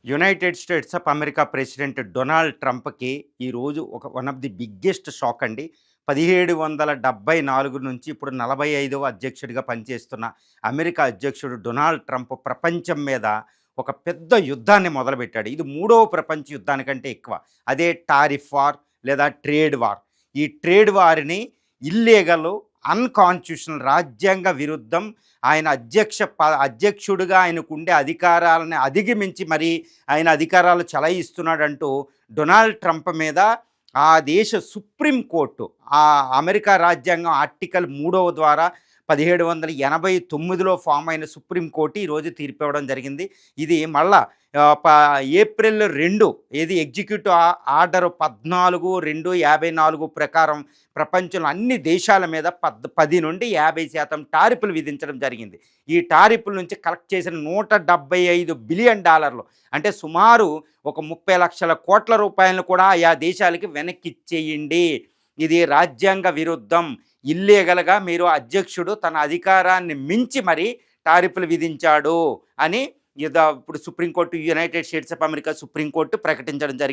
United states of America president Donald ట్రంప్‌కి ఈరోజు one of the biggest shock అండి. 1774 నుంచి ఇప్పుడు 45వ అధ్యక్షుడిగా పనిచేస్తున్న అమెరికా అధ్యక్షుడు డొనాల్డ్ ట్రంప్ ప్రపంచం మీద ఒక పెద్ద యుద్ధాన్ని మొదలుపెట్టాడు. ఇది మూడవ ప్రపంచ యుద్ధానికంటే ఎక్కువ. అదే టారిఫ్ వార్ లేదా ట్రేడ్ వార్. ఈ ట్రేడ్ వార్‌ని ఇల్లీగల్, అన్‌కాన్స్టిట్యూషనల్, రాజ్యాంగ విరుద్ధం, ఆయన అధ్యక్షుడిగా ఆయనకుండే అధికారాలను అధిగమించి మరి ఆయన అధికారాలు చలాయిస్తున్నాడంటూ డొనాల్డ్ ట్రంప్ మీద ఆ దేశ సుప్రీం కోర్టు, ఆ అమెరికా రాజ్యాంగం ఆర్టికల్ 3 ద్వారా 1789లో ఫామ్ అయిన సుప్రీం కోర్టు ఈరోజు తీర్పు ఇవ్వడం జరిగింది. ఇది మళ్ళా ఏప్రిల్ 2 ఏది ఎగ్జిక్యూటివ్ ఆర్డర్ 14/2/54 ప్రకారం ప్రపంచంలో అన్ని దేశాల మీద 10 నుండి 50% టారిఫ్లు విధించడం జరిగింది. ఈ టారిఫ్ల నుంచి కలెక్ట్ చేసిన $175 బిలియన్, అంటే సుమారు ఒక 30 లక్షల కోట్ల రూపాయలను కూడా ఆయా దేశాలకి వెనక్కి ఇచ్చేయండి. ఇది రాజ్యాంగ విరుద్ధం. ఇల్లీగల్‌గా మీరు అధ్యక్షుడు తన అధికారాన్ని మించి మరి టారిఫ్లు విధించాడు అని ఇప్పుడు supreme court, United states of America supreme court ప్రకటించడం జరిగింది.